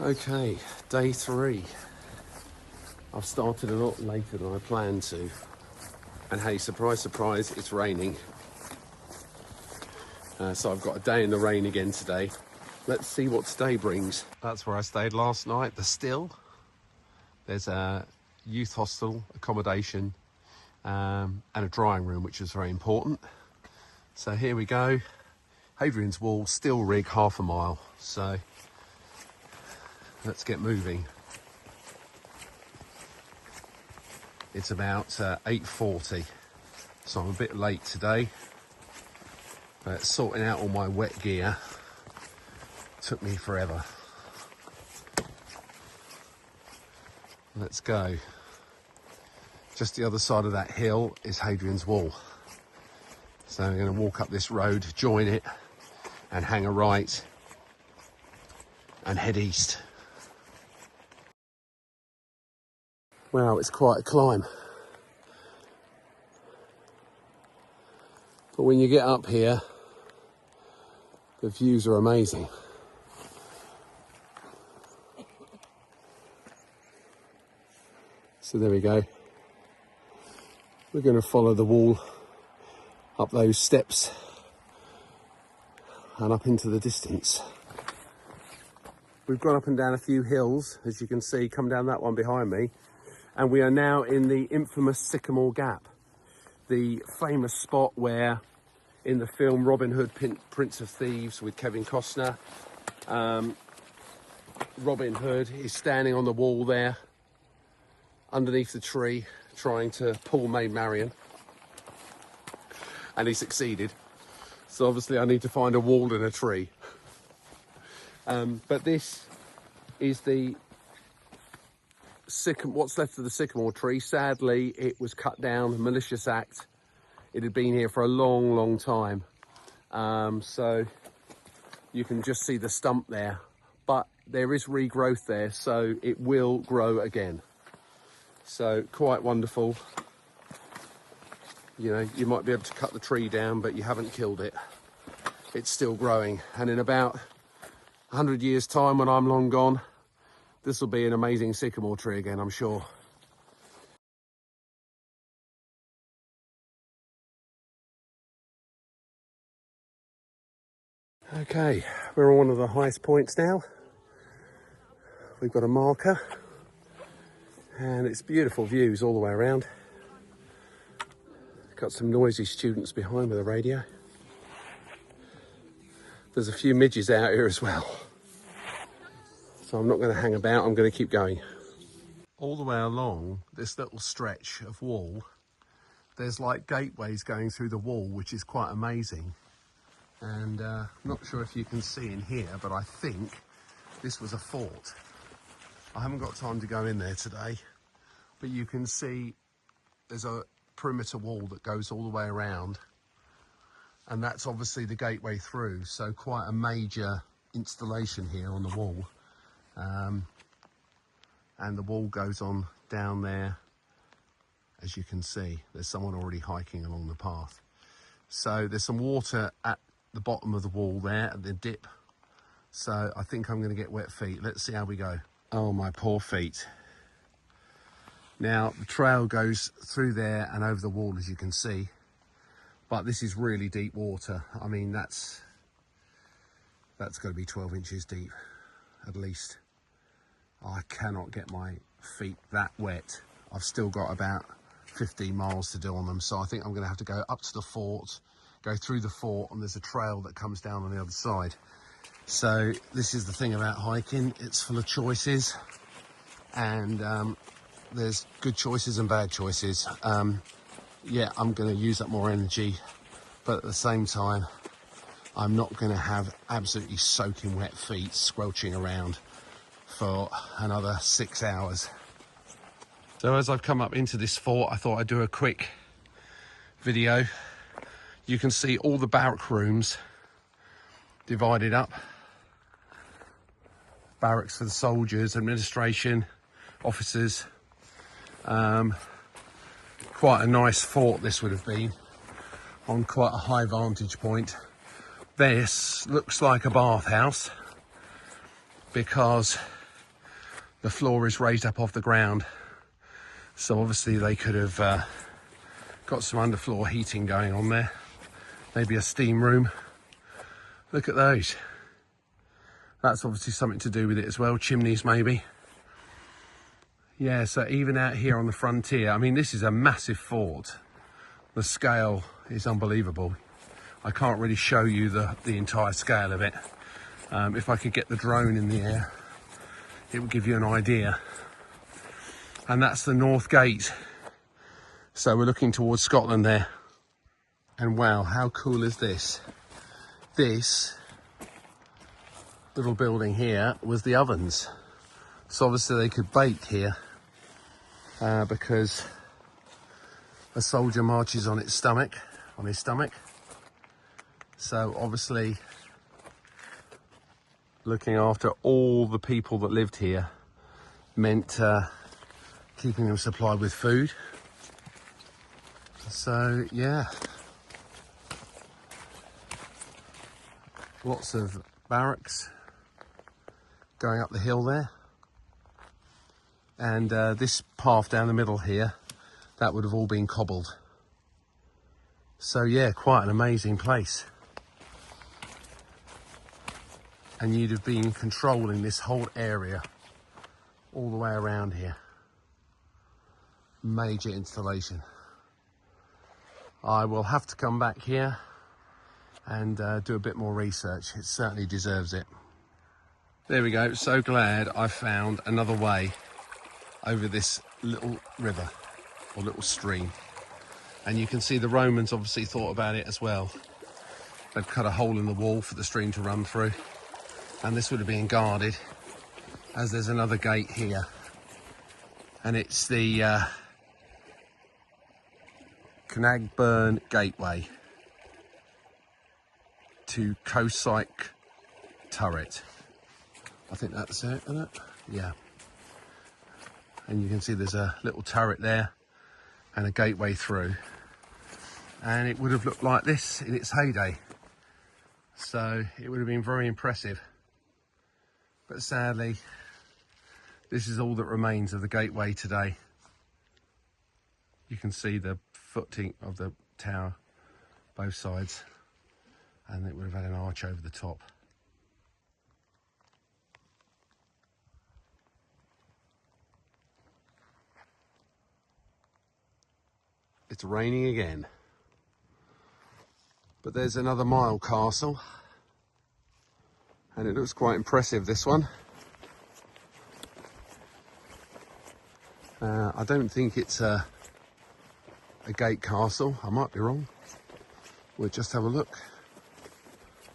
Okay, day 3. I've started a lot later than I planned to. And hey, surprise, surprise, it's raining. So I've got a day in the rain again today. Let's see what today brings. That's where I stayed last night, the Still. There's a youth hostel accommodation and a drying room, which is very important. So here we go. Hadrian's Wall, Steel Rigg, half a mile. So let's get moving. It's about 8:40, so I'm a bit late today. But sorting out all my wet gear took me forever. Let's go. Just the other side of that hill is Hadrian's Wall. So I'm going to walk up this road, join it, and hang a right and head east. Wow, it's quite a climb. But when you get up here, the views are amazing. So there we go. We're going to follow the wall up those steps and up into the distance. We've gone up and down a few hills, as you can see, come down that one behind me, and we are now in the infamous Sycamore Gap, the famous spot where in the film Robin Hood, Prince of Thieves with Kevin Costner, Robin Hood is standing on the wall there underneath the tree trying to pull Maid Marian, and he succeeded. So obviously I need to find a wall and a tree. But this is the what's left of the sycamore tree. Sadly, it was cut down, a malicious act. It had been here for a long, long time. So you can just see the stump there, but there is regrowth there, so it will grow again. So quite wonderful. You know, you might be able to cut the tree down, but you haven't killed it. It's still growing. And in about 100 years' time, when I'm long gone, this will be an amazing sycamore tree again, I'm sure. Okay, we're on one of the highest points now. We've got a marker, and it's beautiful views all the way around. Got some noisy students behind with a radio. There's a few midges out here as well. So I'm not going to hang about, I'm going to keep going. All the way along this little stretch of wall, there's like gateways going through the wall, which is quite amazing. And I'm not sure if you can see in here, but I think this was a fort. I haven't got time to go in there today, but you can see there's a perimeter wall that goes all the way around, and that's obviously the gateway through. So quite a major installation here on the wall. And the wall goes on down there. As you can see, there's someone already hiking along the path. So there's some water at the bottom of the wall there at the dip. So I think I'm going to get wet feet. Let's see how we go. Oh, my poor feet. Now the trail goes through there and over the wall, as you can see, but this is really deep water. I mean, that's got to be 12 inches deep at least. I cannot get my feet that wet. I've still got about 15 miles to do on them, so I think I'm going to have to go up to the fort, go through the fort, and there's a trail that comes down on the other side. So this is the thing about hiking, it's full of choices, and there's good choices and bad choices. Yeah, I'm going to use up more energy, but at the same time, I'm not going to have absolutely soaking wet feet squelching around for another 6 hours. So as I've come up into this fort, I thought I'd do a quick video. You can see all the barrack rooms divided up. Barracks for the soldiers, administration, officers. Quite a nice fort this would have been, on quite a high vantage point. This looks like a bathhouse because the floor is raised up off the ground. So obviously they could have got some underfloor heating going on there. Maybe a steam room. Look at those. That's obviously something to do with it as well. Chimneys maybe. Yeah, so even out here on the frontier, I mean, this is a massive fort. The scale is unbelievable. I can't really show you the entire scale of it. If I could get the drone in the air, it would give you an idea. And that's the North Gate. So we're looking towards Scotland there. And wow, how cool is this? This little building here was the ovens. So obviously they could bake here because a soldier marches on his stomach. So obviously looking after all the people that lived here meant keeping them supplied with food. So yeah, lots of barracks going up the hill there, and this path down the middle here, that would have all been cobbled. So yeah, quite an amazing place. And you'd have been controlling this whole area all the way around here. Major installation. I will have to come back here and do a bit more research. It certainly deserves it. There we go. So glad I found another way over this little river or little stream. And you can see the Romans obviously thought about it as well. They've cut a hole in the wall for the stream to run through. And this would have been guarded, as there's another gate here. And it's the Cragsburn Gateway to Cosyke Turret. I think that's it, isn't it? Yeah. And you can see there's a little turret there and a gateway through. And it would have looked like this in its heyday. So it would have been very impressive. But sadly, this is all that remains of the gateway today. You can see the footing of the tower, both sides, and it would have had an arch over the top. It's raining again. But there's another mile castle. And it looks quite impressive, this one. I don't think it's a gate castle. I might be wrong. We'll just have a look.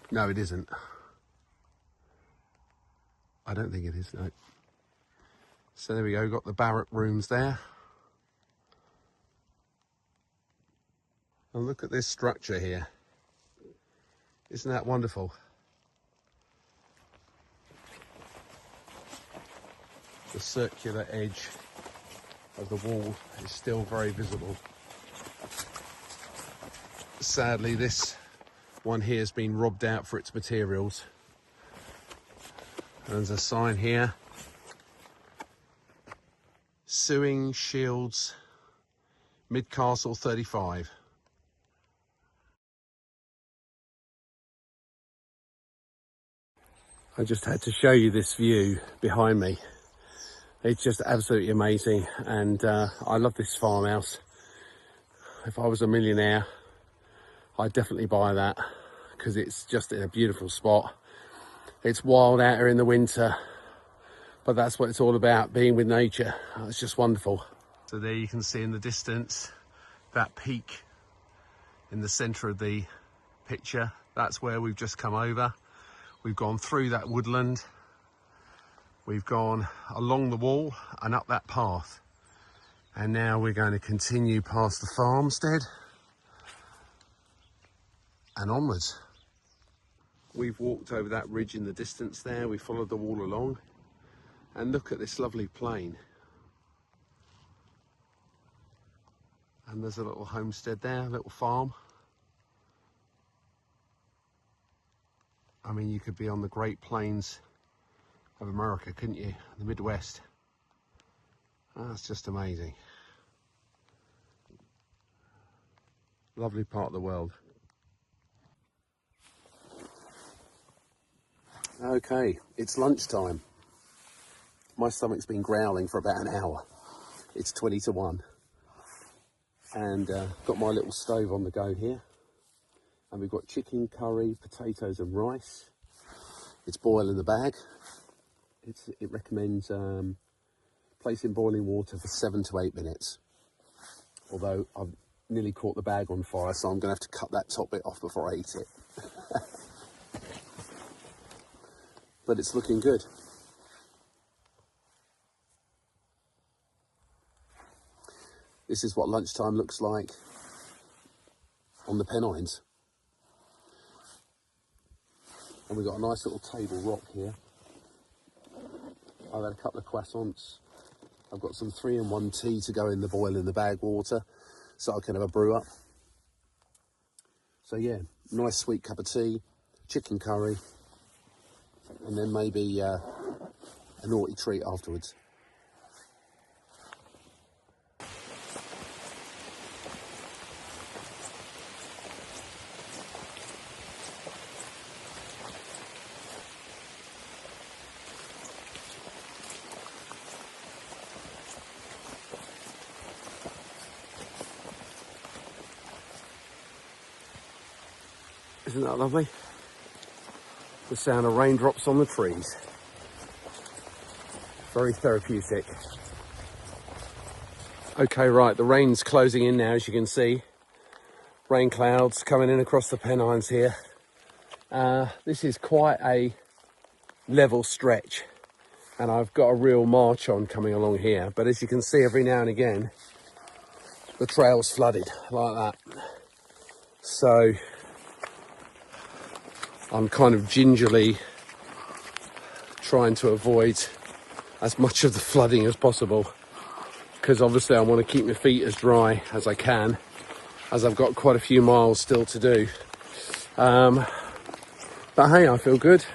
No, it isn't. I don't think it is, no. So there we go, got the barrack rooms there. And look at this structure here. Isn't that wonderful? The circular edge of the wall is still very visible. Sadly, this one here has been robbed out for its materials. And there's a sign here. Sewing Shields, Midcastle 35. I just had to show you this view behind me. It's just absolutely amazing, and I love this farmhouse. If I was a millionaire, I'd definitely buy that because it's just in a beautiful spot. It's wild out here in the winter, but that's what it's all about, being with nature. It's just wonderful. So there you can see in the distance that peak in the centre of the picture. That's where we've just come over. We've gone through that woodland. We've gone along the wall and up that path. And now we're going to continue past the farmstead and onwards. We've walked over that ridge in the distance there. We followed the wall along. And look at this lovely plain. And there's a little homestead there, a little farm. I mean, you could be on the Great Plains of America, couldn't you? The Midwest. That's just amazing. Lovely part of the world. Okay, it's lunchtime. My stomach's been growling for about an hour. It's 20 to 1. And got my little stove on the go here. And we've got chicken, curry, potatoes and rice. It's boil in the bag. It recommends placing boiling water for 7 to 8 minutes. Although I've nearly caught the bag on fire, so I'm going to have to cut that top bit off before I eat it. But it's looking good. This is what lunchtime looks like on the Pennines. And we've got a nice little table rock here. I've had a couple of croissants. I've got some 3-in-1 tea to go in the boil in the bag water, so I can have a brew up. So yeah, nice sweet cup of tea, chicken curry, and then maybe a naughty treat afterwards. Isn't that lovely? The sound of raindrops on the trees. Very therapeutic. Okay, right, the rain's closing in now, as you can see. Rain clouds coming in across the Pennines here. This is quite a level stretch, and I've got a real march on coming along here. But as you can see, every now and again, the trail's flooded like that. So I'm kind of gingerly trying to avoid as much of the flooding as possible, because obviously I want to keep my feet as dry as I can, as I've got quite a few miles still to do. But hey, I feel good.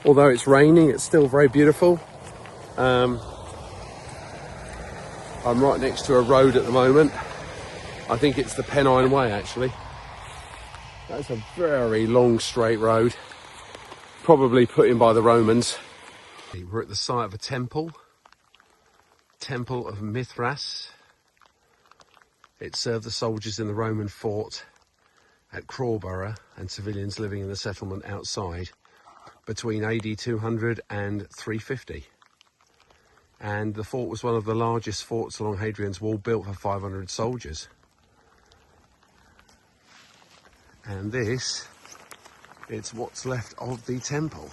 Although it's raining, it's still very beautiful. I'm right next to a road at the moment. I think it's the Pennine Way, actually. That's a very long straight road, probably put in by the Romans. We're at the site of a temple of Mithras. It served the soldiers in the Roman fort at Corbridge and civilians living in the settlement outside between AD 200 and 350. And the fort was one of the largest forts along Hadrian's wall, built for 500 soldiers. And this, it's what's left of the temple.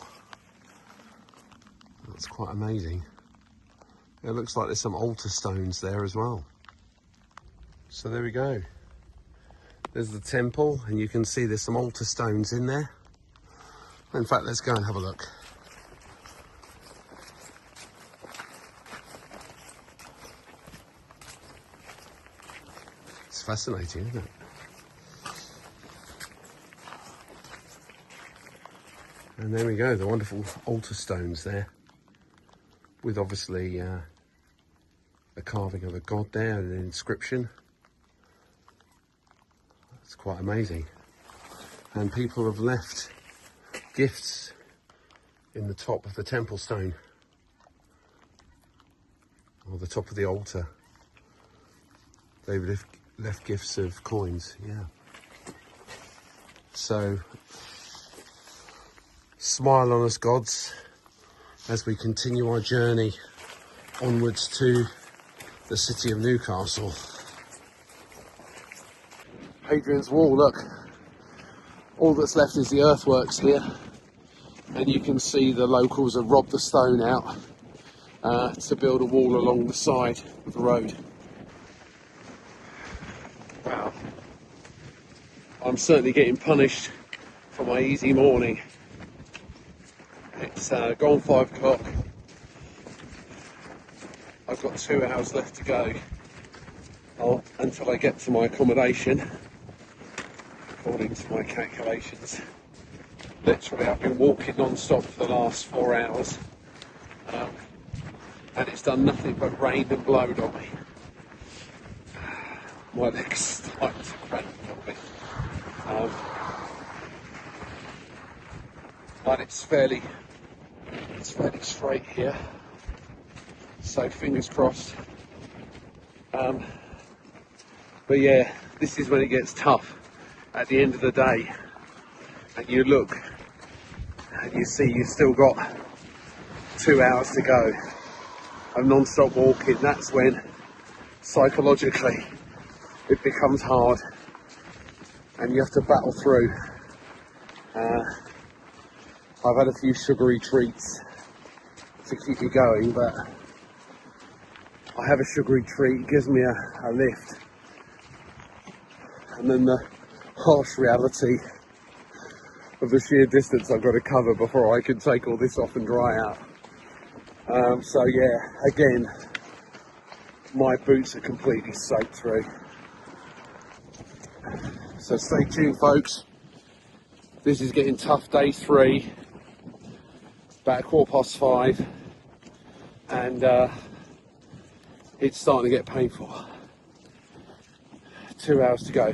That's quite amazing. It looks like there's some altar stones there as well. So there we go. There's the temple, and you can see there's some altar stones in there. In fact, let's go and have a look. It's fascinating, isn't it? And there we go, the wonderful altar stones there, with obviously a carving of a god there and an inscription. It's quite amazing. And people have left gifts in the top of the temple stone, or the top of the altar. They've left gifts of coins, yeah. So, smile on us, gods, as we continue our journey onwards to the city of Newcastle. Hadrian's Wall, look. All that's left is the earthworks here, and you can see the locals have robbed the stone out to build a wall along the side of the road. Wow. I'm certainly getting punished for my easy morning. It's gone 5 o'clock. I've got 2 hours left to go until I get to my accommodation, according to my calculations. Literally, I've been walking non-stop for the last 4 hours. and it's done nothing but rain and blowed on me. My legs starting to cramp a bit. But it's fairly straight here, so fingers crossed. But yeah, this is when it gets tough at the end of the day, and you look and you see you've still got 2 hours to go of non-stop walking. That's when psychologically it becomes hard and you have to battle through. I've had a few sugary treats to keep me going, but I have a sugary treat, it gives me a lift, and then the harsh reality of the sheer distance I've got to cover before I can take all this off and dry out. So yeah, again, my boots are completely soaked through. So stay tuned, folks. This is getting tough, day 3, about 5:15, and it's starting to get painful. 2 hours to go,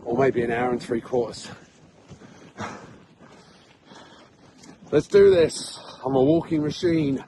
or maybe an hour and 3/4. Let's do this. I'm a walking machine.